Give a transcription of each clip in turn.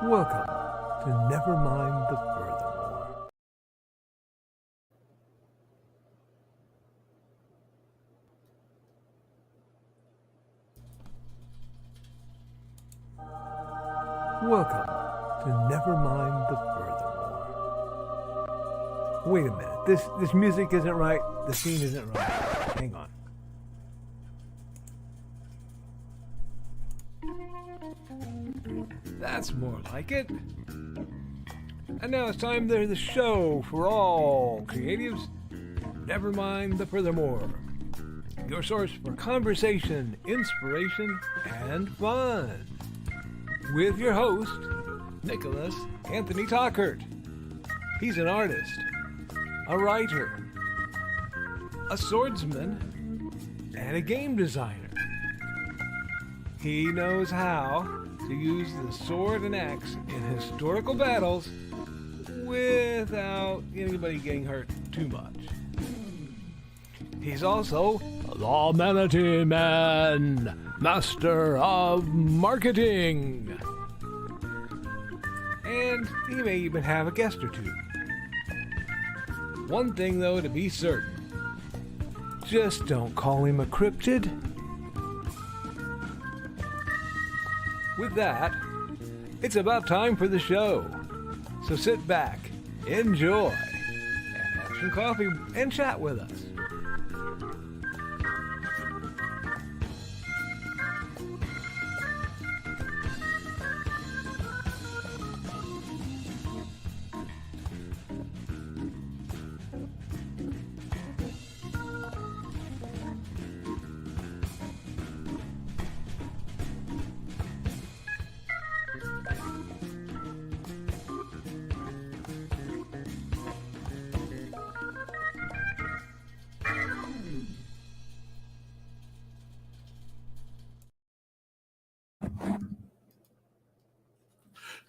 Welcome to Nevermind the Furthermore. Welcome to Nevermind the Furthermore. Wait a minute, this music isn't right, the scene isn't right. Hang on. That's more like it. And now it's time for the show for all creatives. Nevermind the Furthermore. Your source for conversation, inspiration, and fun. With your host, Nicholas Anthony Tockert. He's an artist, a writer, a swordsman, and a game designer. He knows how to use the sword and axe in historical battles without anybody getting hurt too much. He's also the Manatee Man, master of marketing. And he may even have a guest or two. One thing though to be certain, just don't call him a cryptid. With that, it's about time for the show. So sit back, enjoy, and have some coffee and chat with us.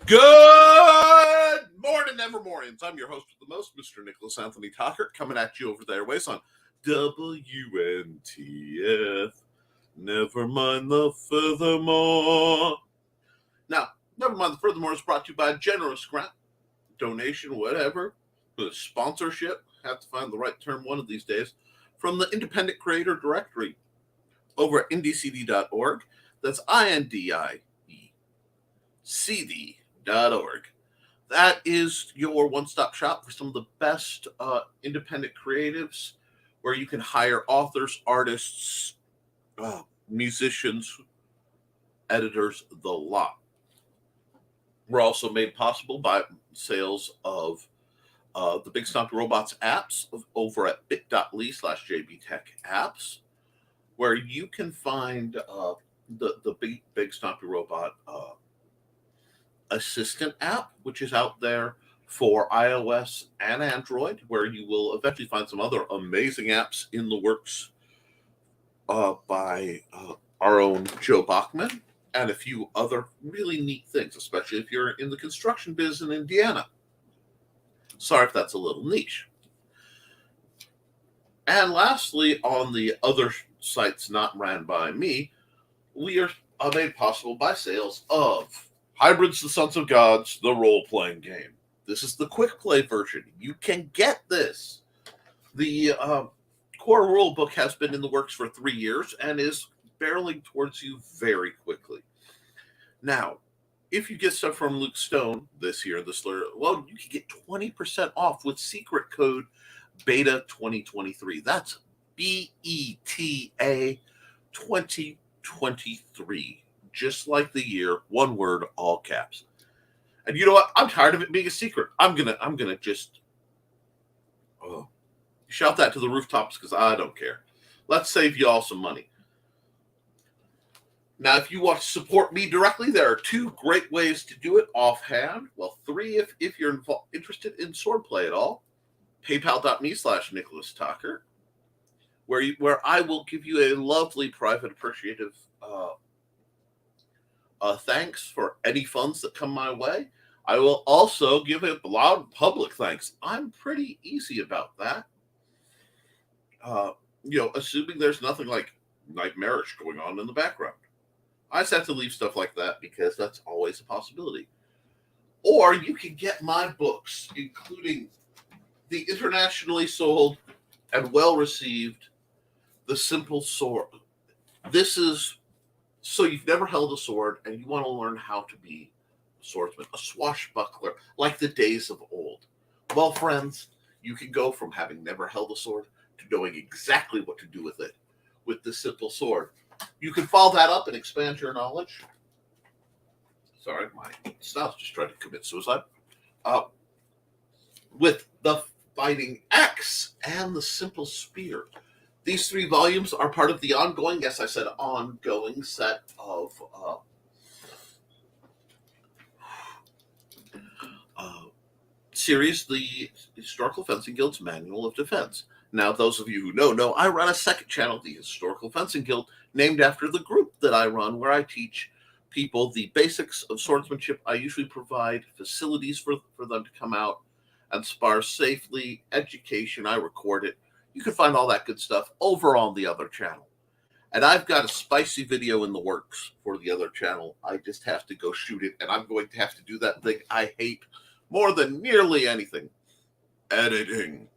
Good morning, Nevermornings. I'm your host with the most, Mr. Nicholas Anthony Tockert, coming at you over the airways on WNTF. Nevermind the Furthermore. Now, Nevermind the Furthermore is brought to you by a generous grant, donation, whatever, with a sponsorship. Have to find the right term one of these days. From the Independent Creator Directory over at indicd.org. That's INDIECD.org. That is your one-stop shop for some of the best independent creatives, where you can hire authors, artists, musicians, editors, the lot. We're also made possible by sales of the Big Stompy Robots apps over at bit.ly/jbtechapps, where you can find the Big Stompy Robot Assistant app, which is out there for iOS and Android, where you will eventually find some other amazing apps in the works by our own Joe Bachman, and a few other really neat things, especially if you're in the construction biz in Indiana. Sorry if that's a little niche. And lastly, on the other sites not ran by me, we are made possible by sales of Hybrids, the Sons of Gods, the role-playing game. This is the quick play version. You can get this. The core rule book has been in the works for 3 years and is barreling towards you very quickly. Now, if you get stuff from Luke Stone this year, well, you can get 20% off with secret code BETA 2023. That's BETA 2023. Just like the year, one word, all caps. And you know what? I'm tired of it being a secret. I'm gonna just shout that to the rooftops because I don't care. Let's save you all some money. Now, if you want to support me directly, there are 2 great ways to do it offhand. Well, 3 if you're interested in swordplay at all. PayPal.me/Nicholas Tockert, where I will give you a lovely, private, appreciative thanks for any funds that come my way. I will also give a loud public thanks. I'm pretty easy about that. Assuming there's nothing like nightmarish going on in the background. I just have to leave stuff like that because that's always a possibility. Or you can get my books, including the internationally sold and well-received The Simple Sword. This is so you've never held a sword and you want to learn how to be a swordsman, a swashbuckler, like the days of old. Well, friends, you can go from having never held a sword to knowing exactly what to do with it with The Simple Sword. You can follow that up and expand your knowledge. Sorry, my spouse just tried to commit suicide. With The Fighting Axe and The Simple Spear. These 3 volumes are part of the ongoing, yes, I said ongoing set of series, the Historical Fencing Guild's Manual of Defense. Now, those of you who know I run a second channel, the Historical Fencing Guild, named after the group that I run, where I teach people the basics of swordsmanship. I usually provide facilities for them to come out and spar safely, education, I record it. You can find all that good stuff over on the other channel. And I've got a spicy video in the works for the other channel. I just have to go shoot it, and I'm going to have to do that thing I hate more than nearly anything. Editing.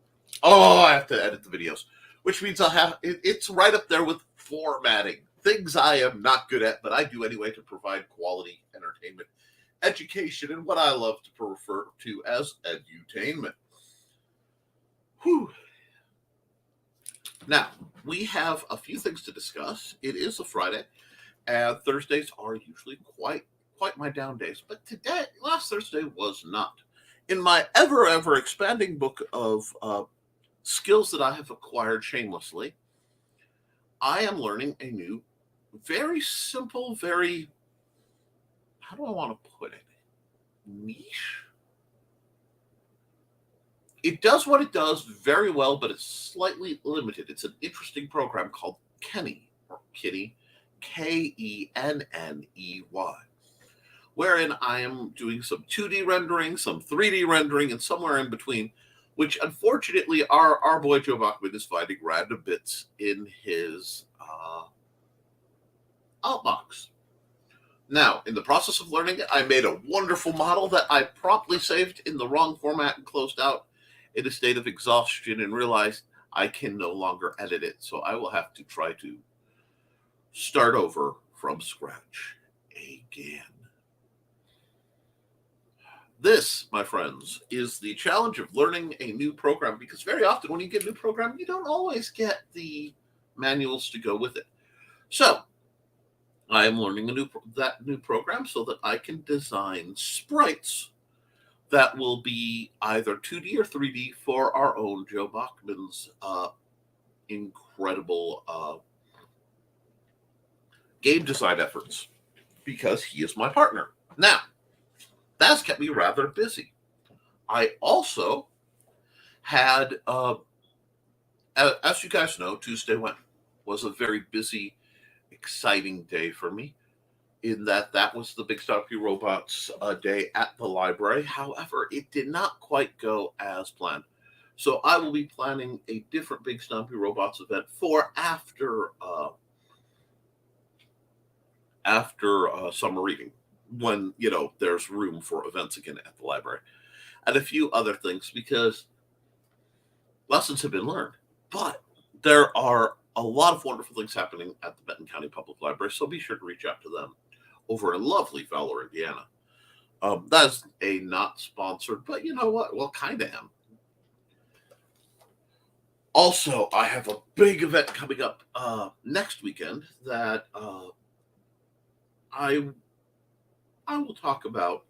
Oh, I have to edit the videos, which means it's right up there with formatting. Things I am not good at, but I do anyway to provide quality entertainment, education, and what I love to refer to as edutainment. Whew. Now, we have a few things to discuss. It is a Friday, and Thursdays are usually quite my down days. But last Thursday was not. In my ever expanding book of skills that I have acquired shamelessly, I am learning a new, very simple, very, how do I want to put it, niche? It does what it does very well, but it's slightly limited. It's an interesting program called Kenny, or Kitty, Kenney, wherein I am doing some 2D rendering, some 3D rendering, and somewhere in between, which unfortunately our boy Joe Bachman is finding random bits in his outbox. Now, in the process of learning it, I made a wonderful model that I promptly saved in the wrong format and closed out in a state of exhaustion and realized I can no longer edit it. So I will have to try to start over from scratch again. This, my friends, is the challenge of learning a new program, because very often when you get a new program, you don't always get the manuals to go with it. So I am learning that new program so that I can design sprites that will be either 2D or 3D for our own Joe Bachman's incredible game design efforts, because he is my partner. Now, that's kept me rather busy. I also had, as you guys know, Tuesday was a very busy, exciting day for me, in that was the Big Stompy Robots day at the library. However, it did not quite go as planned. So I will be planning a different Big Stompy Robots event for after summer reading, when, there's room for events again at the library, and a few other things, because lessons have been learned. But there are a lot of wonderful things happening at the Benton County Public Library, so be sure to reach out to them over in lovely Fowler, Indiana. That's a not sponsored, but you know what? Well, kind of am. Also, I have a big event coming up next weekend that I will talk about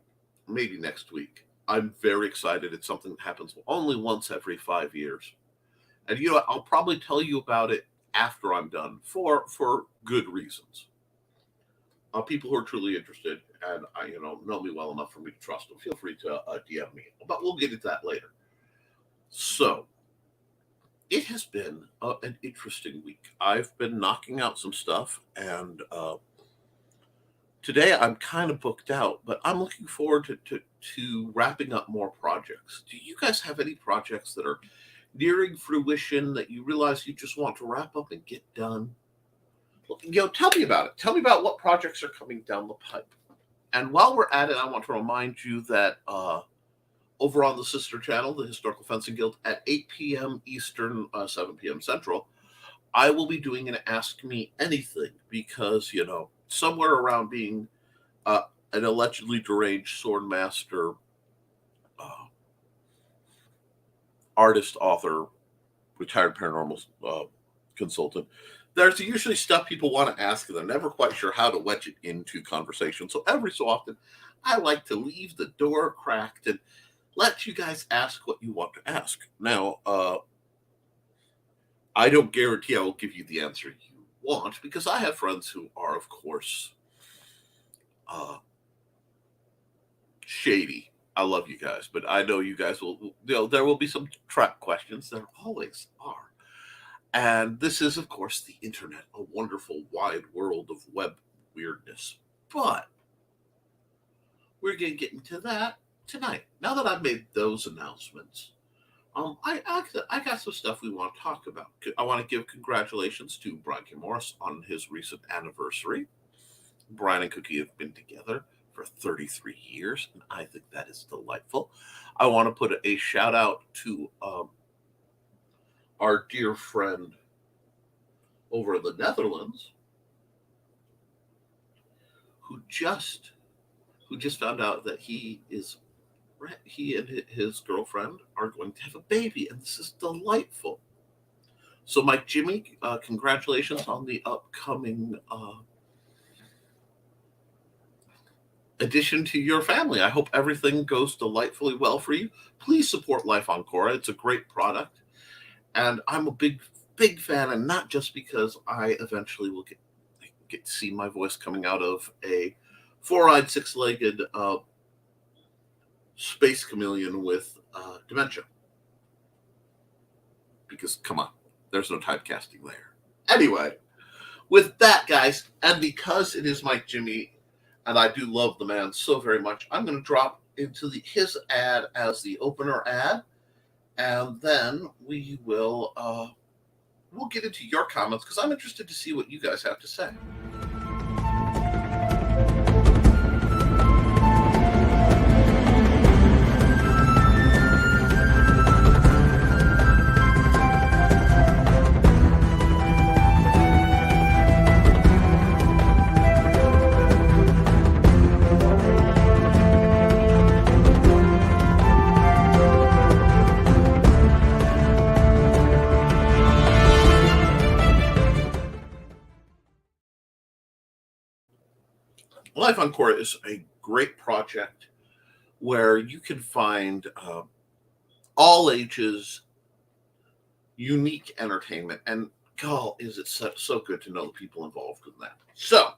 maybe next week. I'm very excited. It's something that happens only once every 5 years. And I'll probably tell you about it after I'm done for good reasons. People who are truly interested and know me well enough for me to trust them, feel free to DM me. But we'll get into that later. So, it has been an interesting week. I've been knocking out some stuff, and today I'm kind of booked out, but I'm looking forward to wrapping up more projects. Do you guys have any projects that are nearing fruition that you realize you just want to wrap up and get done? Tell me about it. Tell me about what projects are coming down the pipe. And while we're at it, I want to remind you that over on the sister channel, the Historical Fencing Guild, at 8 p.m. Eastern, 7 p.m. Central, I will be doing an Ask Me Anything because, somewhere around being an allegedly deranged sword master, artist, author, retired paranormal consultant, there's usually stuff people want to ask and they're never quite sure how to wedge it into conversation. So every so often, I like to leave the door cracked and let you guys ask what you want to ask. Now, I don't guarantee I will give you the answer you want because I have friends who are, of course, shady. I love you guys, but I know you guys will, there will be some trap questions. There always are. And this is, of course, the internet, a wonderful wide world of web weirdness. But we're going to get into that tonight. Now that I've made those announcements, I got some stuff we want to talk about. I want to give congratulations to Brian K. Morris on his recent anniversary. Brian and Cookie have been together for 33 years, and I think that is delightful. I want to put a shout out to our dear friend over in the Netherlands who just found out that he and his girlfriend are going to have a baby, and this is delightful. So, Mike Jimmy, congratulations on the upcoming addition to your family. I hope everything goes delightfully well for you. Please support Life on Quora. It's a great product. And I'm a big fan, and not just because I eventually will get to see my voice coming out of a four-eyed, six-legged space chameleon with dementia. Because, come on, there's no typecasting there. Anyway, with that, guys, and because it is Mike Jimmy, and I do love the man so very much, I'm going to drop into his ad as the opener ad. And then we will we'll get into your comments because I'm interested to see what you guys have to say. Life on Quora is a great project where you can find all ages, unique entertainment, and God, is it so good to know the people involved in that. So,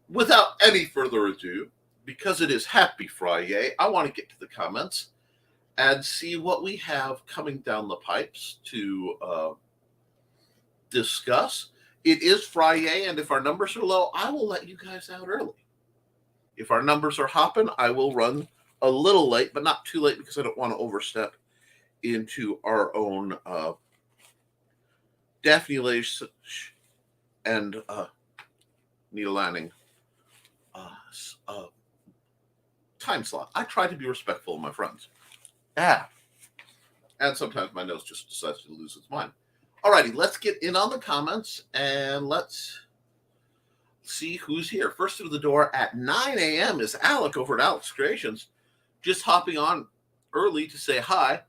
without any further ado, because it is Happy Friday, I want to get to the comments and see what we have coming down the pipes to discuss. It is Friday, and if our numbers are low, I will let you guys out early. If our numbers are hopping, I will run a little late, but not too late because I don't want to overstep into our own Daphne Leish and Nita Lanning time slot. I try to be respectful of my friends. And sometimes my nose just decides to lose its mind. Alrighty, let's get in on the comments and let's see who's here. First through the door at 9 a.m. is Alec over at Alex Creations. Just hopping on early to say hi.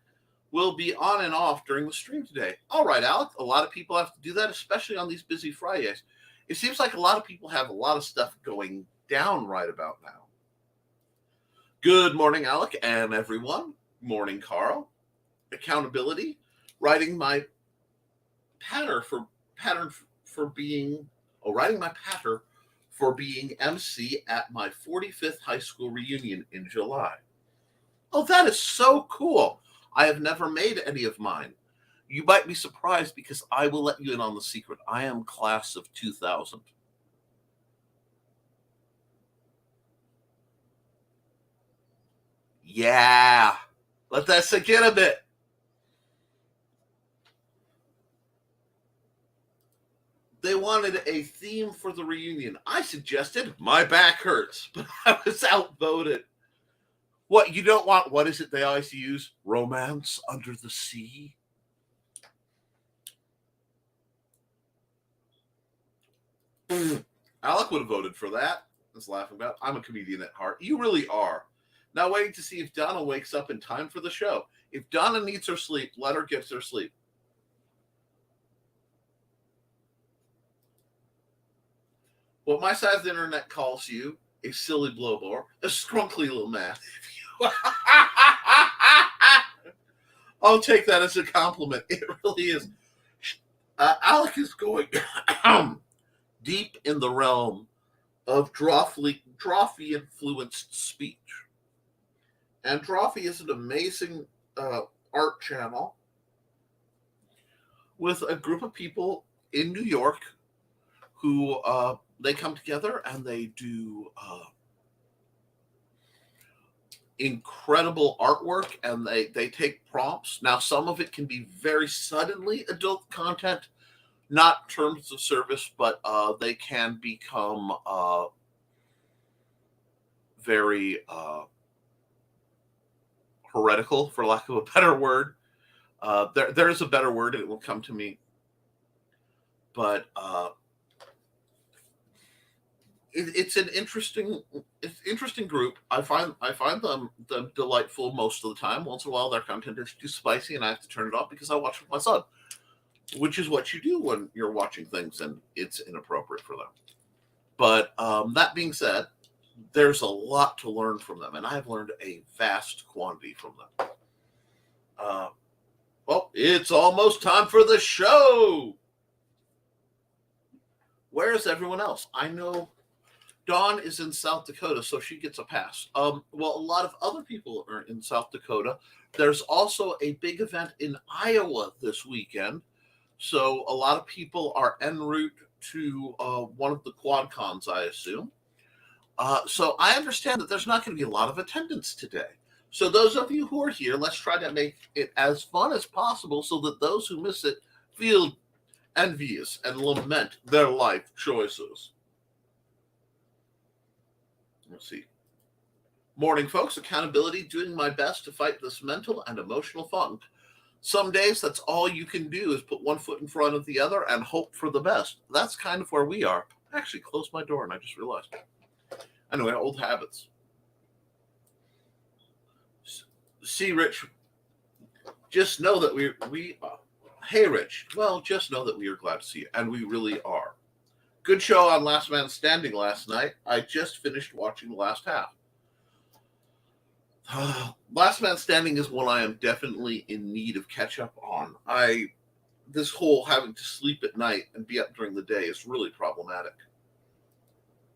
We'll be on and off during the stream today. All right, Alec. A lot of people have to do that, especially on these busy Fridays. It seems like a lot of people have a lot of stuff going down right about now. Good morning, Alec and everyone. Morning, Carl. Accountability. Writing my pattern for being MC at my 45th high school reunion in July. Oh, that is so cool. I have never made any of mine. You might be surprised because I will let you in on the secret. I am class of 2000. Yeah. Let that sink in a bit. They wanted a theme for the reunion. I suggested My Back Hurts, but I was outvoted. What, you don't want, what is it they always use? Romance Under the Sea? Alec would have voted for that. I was laughing about. I'm a comedian at heart. You really are. Now waiting to see if Donna wakes up in time for the show. If Donna needs her sleep, let her get her sleep. What my side of the internet calls you a silly blowbore, a scrunkly little man. I'll take that as a compliment. It really is. Alec is going deep in the realm of Drawfee-influenced speech. And Drawfee is an amazing art channel with a group of people in New York who they come together and they do incredible artwork, and they take prompts. Now, some of it can be very suddenly adult content, not terms of service, but they can become very heretical, for lack of a better word. There is a better word, and it will come to me. But it's an interesting group. I find them delightful most of the time. Once in a while, their content is too spicy, and I have to turn it off because I watch with my son, which is what you do when you're watching things and it's inappropriate for them. But that being said, there's a lot to learn from them, and I've learned a vast quantity from them. Well, it's almost time for the show. Where is everyone else? I know Dawn is in South Dakota, so she gets a pass. Well, a lot of other people are in South Dakota. There's also a big event in Iowa this weekend, so a lot of people are en route to one of the quad cons, I assume. So I understand that there's not going to be a lot of attendance today. So those of you who are here, let's try to make it as fun as possible so that those who miss it feel envious and lament their life choices. Let's see. Morning, folks. Accountability, doing my best to fight this mental and emotional funk. Some days, that's all you can do is put one foot in front of the other and hope for the best. That's kind of where we are. I actually closed my door and I just realized. Anyway, old habits. See, Rich, just know that we hey, Rich, well, just know that we are glad to see you, and we really are. Good show on Last Man Standing last night. I just finished watching the last half. Last Man Standing is one I am definitely in need of catch up on. This whole having to sleep at night and be up during the day is really problematic.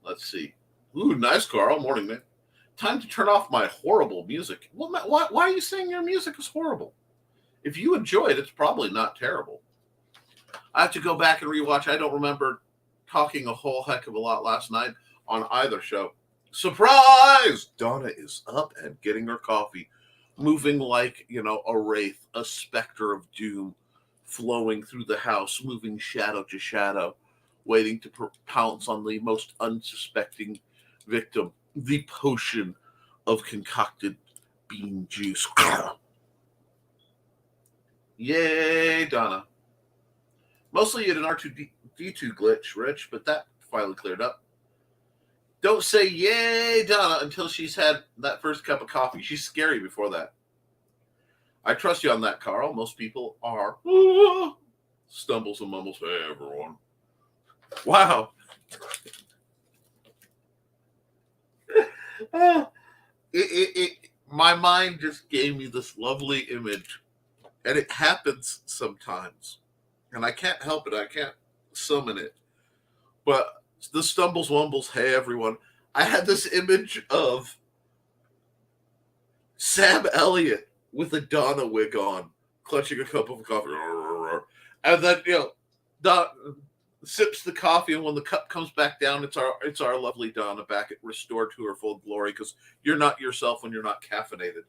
Let's see. Ooh, nice, Carl. Morning, man. Time to turn off my horrible music. Well, why are you saying your music is horrible? If you enjoy it, it's probably not terrible. I have to go back and rewatch. I don't remember talking a whole heck of a lot last night on either show. Surprise! Donna is up and getting her coffee, moving like, a wraith, a specter of doom, flowing through the house, moving shadow to shadow, waiting to pounce on the most unsuspecting victim, the potion of concocted bean juice. Yay, Donna. Mostly at an R2D2 glitch, Rich, but that finally cleared up. Don't say yay, Donna, until she's had that first cup of coffee. She's scary before that. I trust you on that, Carl. Most people are. Stumbles and mumbles. Hey, everyone. Wow. My mind just gave me this lovely image, and it happens sometimes, and I can't help it. I can't summon it, but the stumbles, wumbles, hey, everyone. I had this image of Sam Elliott with a Donna wig on, clutching a cup of coffee, and then, Donna sips the coffee, and when the cup comes back down, it's our lovely Donna back restored to her full glory, because you're not yourself when you're not caffeinated.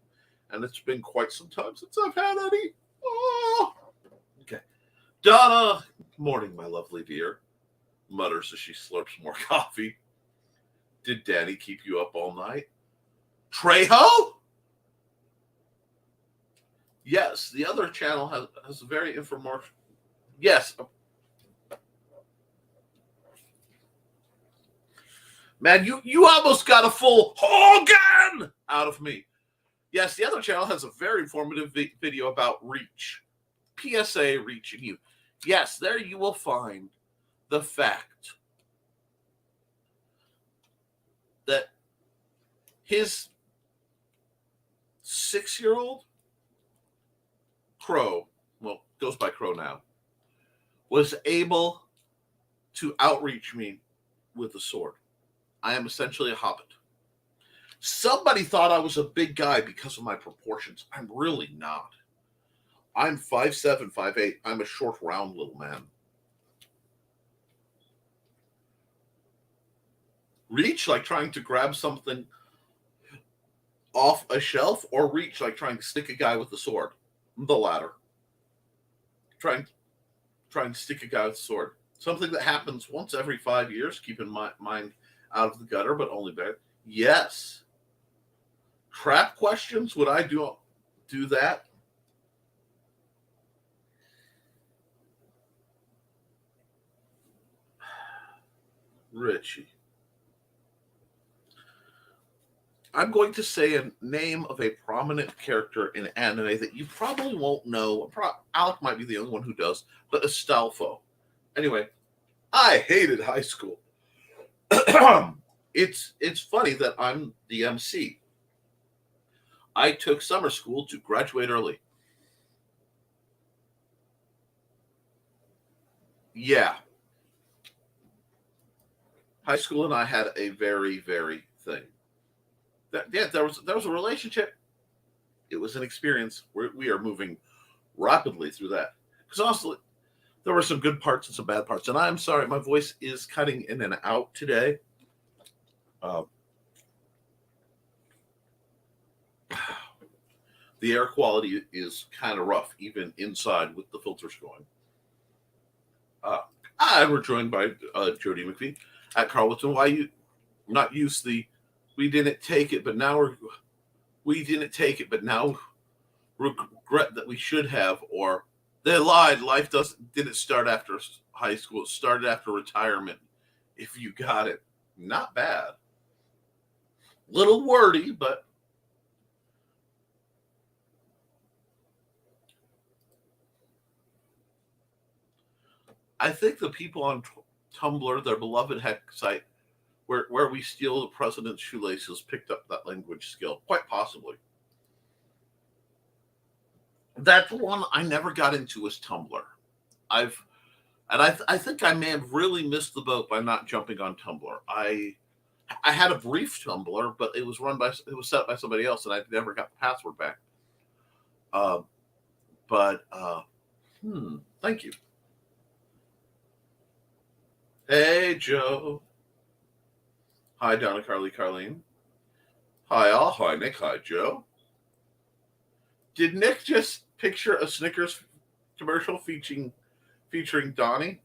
And it's been quite some time since I've had any. Oh. Okay. Donna, morning, my lovely dear. mutters as she slurps more coffee. Did Daddy keep you up all night? Trejo? Yes, the other channel has a very infomercial. Yes. Man, you almost got a full Hogan out of me. Yes, the other channel has a very informative video about reach. PSA reaching you. Yes, there you will find the fact that his 6-year-old Crow, well, goes by Crow now, was able to outreach me with a sword. I am essentially a hobbit. Somebody thought I was a big guy because of my proportions. I'm really not. I'm 5'7", 5'8". I'm a short, round little man. Reach like trying to grab something off a shelf, or reach like trying to stick a guy with a sword? The latter. Trying to stick a guy with a sword. Something that happens once every 5 years. Keep in mind out of the gutter, but only bad. Yes. Trap questions? Would I do that? Richie. I'm going to say a name of a prominent character in anime that you probably won't know. Alec might be the only one who does, but Astolfo. Anyway, I hated high school. It's funny that I'm the MC. I took summer school to graduate early. Yeah. High school and I had a very, very thing. There was a relationship. It was an experience. We are moving rapidly through that. Because honestly, there were some good parts and some bad parts. And I'm sorry, my voice is cutting in and out today. The air quality is kind of rough, even inside with the filters going. We're joined by Jody McPhee at Carlton. Why you not use the we didn't take it, but now we didn't take it, but now regret that we should have, or they lied. Life didn't start after high school. It started after retirement. If you got it, not bad. Little wordy, but I think the people on Tumblr, their beloved hack site, where we steal the president's shoelaces, picked up that language skill, quite possibly. That one I never got into was Tumblr. I think I may have really missed the boat by not jumping on Tumblr. I had a brief Tumblr, but it was set up by somebody else, and I never got the password back. Thank you. Hey, Joe. Hi, Donna, Carly, Carlene. Hi, all. Hi, Nick. Hi, Joe. Did Nick just picture a Snickers commercial featuring Donnie?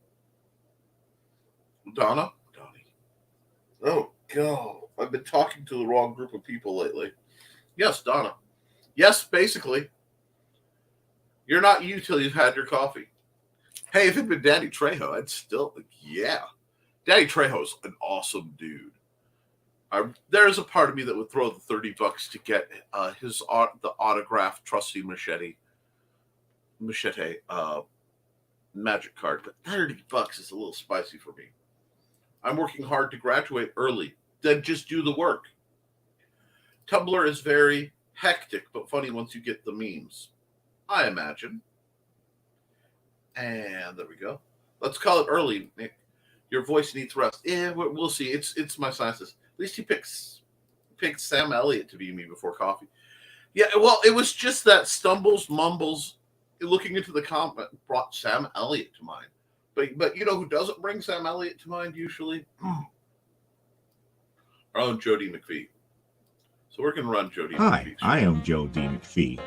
Donnie. Oh, God. I've been talking to the wrong group of people lately. Yes, Donna. Yes, basically. You're not you till you've had your coffee. Hey, if it'd been Daddy Trejo, I'd still, yeah. Daddy Trejo's an awesome dude. There's a part of me that would throw the $30 to get the autographed trusty machete magic card, but $30 is a little spicy for me. I'm working hard to graduate early. Then just do the work. Tumblr is very hectic, but funny once you get the memes, I imagine. And there we go. Let's call it early, Nick. Your voice needs rest. Yeah, we'll see. It's my sinuses. At least he picked Sam Elliott to be me before coffee. Yeah, well, it was just that stumbles, mumbles, looking into the comment brought Sam Elliott to mind. But you know who doesn't bring Sam Elliott to mind usually? Our own Jody McPhee. So we're going to run Jody McPhee. Hi, I am Joe D. McPhee.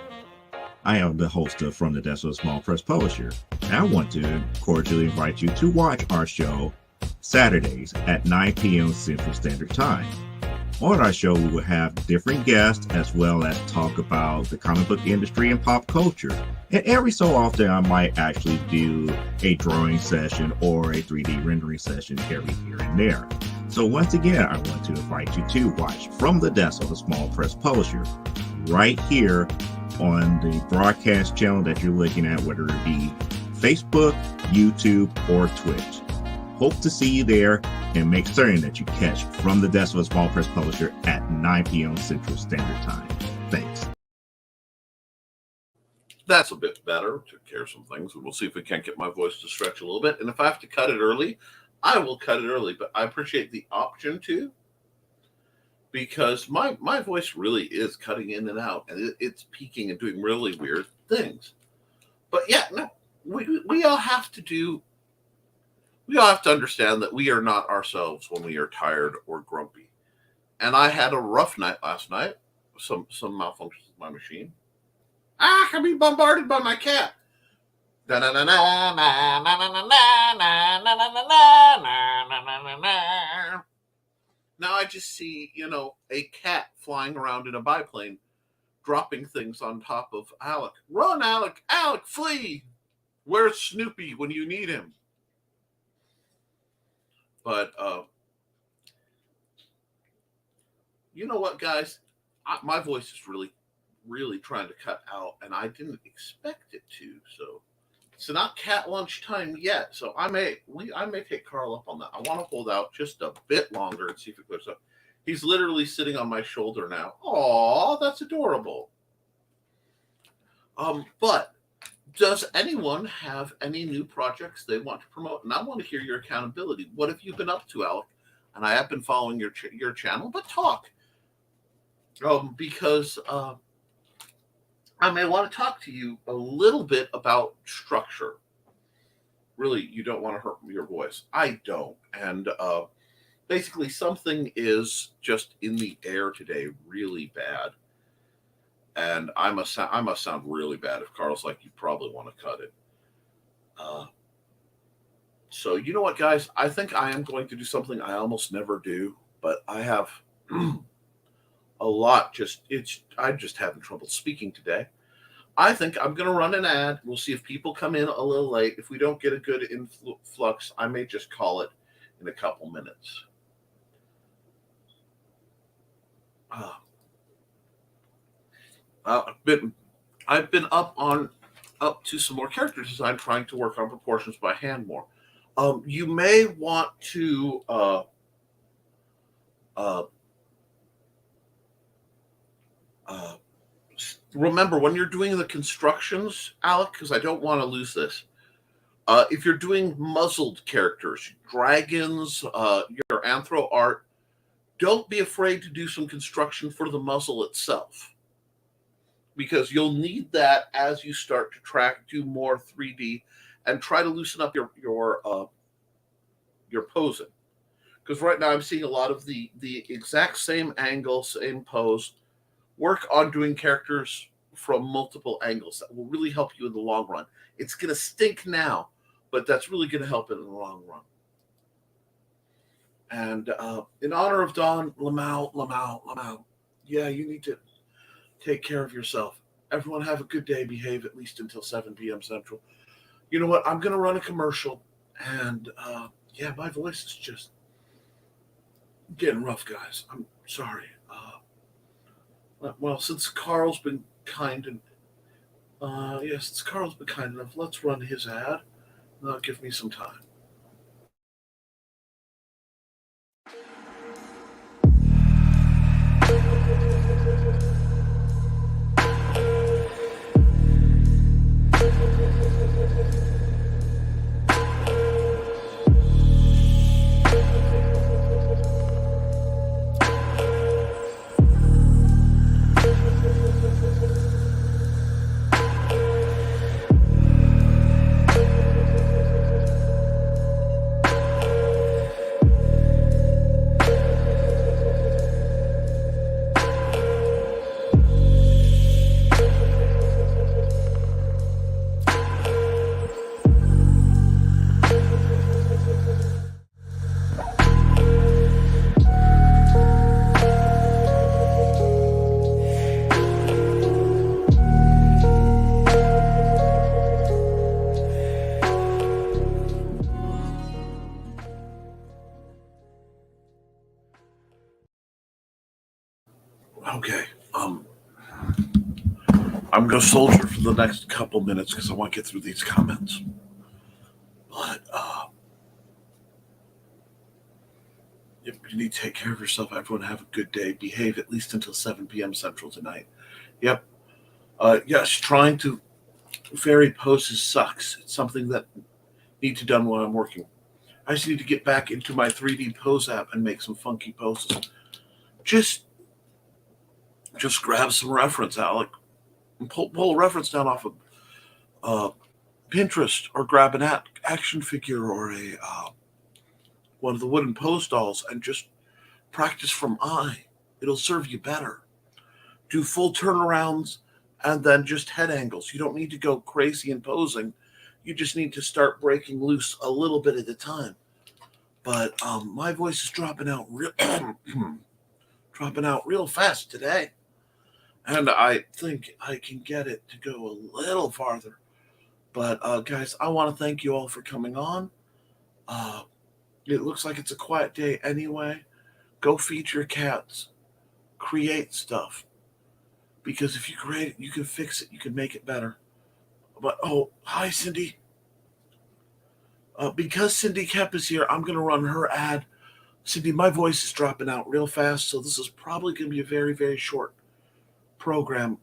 I am the host of From the Desk of a Small Press Publisher. And I want to cordially invite you to watch our show, Saturdays at 9 p.m. Central Standard Time. On our show, we will have different guests as well as talk about the comic book industry and pop culture. And every so often, I might actually do a drawing session or a 3D rendering session every here and there. So once again, I want to invite you to watch From the Desk of a Small Press Publisher right here on the broadcast channel that you're looking at, whether it be Facebook, YouTube, or Twitch. Hope to see you there, and make certain that you catch From the Desk of a Small Press Publisher at 9 p.m. Central Standard Time. Thanks. That's a bit better. Took care of some things. We'll see if we can't get my voice to stretch a little bit. And if I have to cut it early, I will cut it early. But I appreciate the option to, because my voice really is cutting in and out, and it's peaking and doing really weird things. But yeah, no, we all have to do. We all have to understand that we are not ourselves when we are tired or grumpy. And I had a rough night last night. Some malfunctions with my machine. I'm being bombarded by my cat. Now I just see, a cat flying around in a biplane, dropping things on top of Alec. Run, Alec! Alec, flee! Where's Snoopy when you need him? But, you know what, guys? My voice is really, really trying to cut out, and I didn't expect it to. So it's not cat lunch time yet. So I may take Carl up on that. I want to hold out just a bit longer and see if it goes up. He's literally sitting on my shoulder now. Aw, that's adorable. But does anyone have any new projects they want to promote? And I want to hear your accountability. What have you been up to, Alec? And I have been following your channel, but talk. Because I may want to talk to you a little bit about structure. Really, you don't want to hurt your voice. I don't. And basically, something is just in the air today really bad. And I must sound really bad if Carl's like, you probably want to cut it. So you know what, guys? I think I am going to do something I almost never do, but I have a lot. I'm just having trouble speaking today. I think I'm going to run an ad. We'll see if people come in a little late. If we don't get a good influx, I may just call it in a couple minutes. I've been up to some more character design, trying to work on proportions by hand more. You may want to remember when you're doing the constructions, Alec, because I don't want to lose this. If you're doing muzzled characters, dragons, your anthro art, don't be afraid to do some construction for the muzzle itself, because you'll need that as you start to do more 3D and try to loosen up your posing. Because right now I'm seeing a lot of the exact same angle, same pose. Work on doing characters from multiple angles. That will really help you in the long run. It's going to stink now, but that's really going to help it in the long run. And in honor of Don Lamau, yeah, you need to take care of yourself. Everyone have a good day. Behave at least until 7 p.m. Central. You know what? I'm going to run a commercial. And, yeah, my voice is just getting rough, guys. I'm sorry. Well, since Carl's been kind enough, let's run his ad. That'll give me some time. Okay. I'm going to soldier for the next couple minutes because I want to get through these comments. But you need to take care of yourself. Everyone have a good day. Behave at least until 7 p.m. Central tonight. Yep. Yes, trying to vary poses sucks. It's something that need to done while I'm working. I just need to get back into my 3D pose app and make some funky poses. Just grab some reference out, like pull a reference down off of Pinterest, or grab an action figure or a one of the wooden pose dolls and just practice from eye. It'll serve you better. Do full turnarounds and then just head angles. You don't need to go crazy in posing. You just need to start breaking loose a little bit at a time. But my voice is dropping out real fast today. And I think I can get it to go a little farther. But guys, I want to thank you all for coming on. It looks like it's a quiet day anyway. Go feed your cats. Create stuff. Because if you create it, you can fix it. You can make it better. But, hi, Cindy. Because Cindy Koepp is here, I'm going to run her ad. Cindy, my voice is dropping out real fast, so this is probably going to be a very, very short program.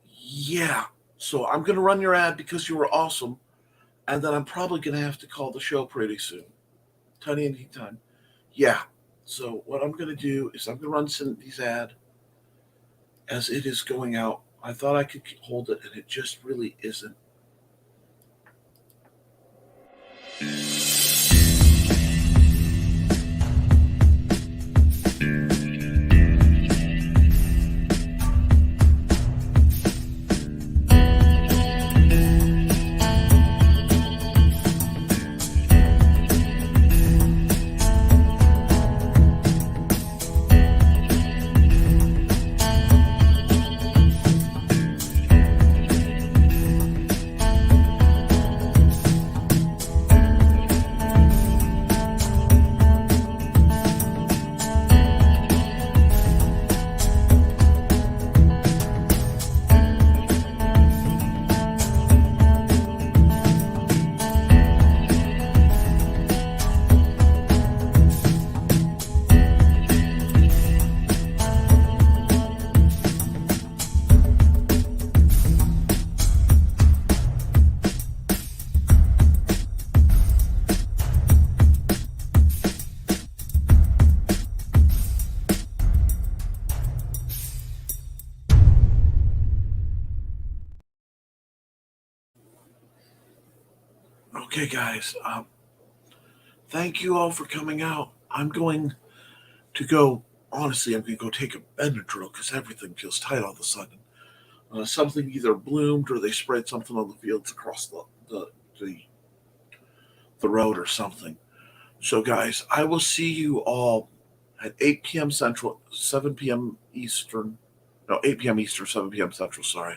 Yeah. So I'm going to run your ad because you were awesome. And then I'm probably going to have to call the show pretty soon. Tony and Heat Time. Yeah. So what I'm going to do is I'm going to run Cindy's ad as it is going out. I thought I could hold it, and it just really isn't. Okay, guys. Thank you all for coming out. I'm going to go. Honestly, I'm going to go take a Benadryl because everything feels tight all of a sudden. Something either bloomed or they sprayed something on the fields across the road or something. So, guys, I will see you all at 8 p.m. Central, 7 p.m. Eastern. No, 8 p.m. Eastern, 7 p.m. Central, sorry.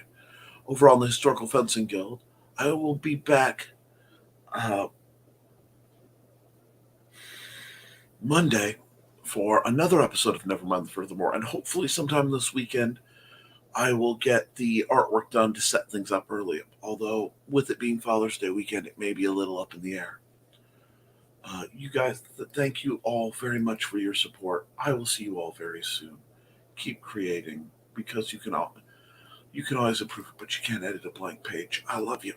Over on the Historical Fencing Guild. I will be back Monday for another episode of Nevermind the Furthermore. And hopefully sometime this weekend, I will get the artwork done to set things up early. Although, with it being Father's Day weekend, it may be a little up in the air. You guys, thank you all very much for your support. I will see you all very soon. Keep creating, because you can always improve it, but you can't edit a blank page. I love you.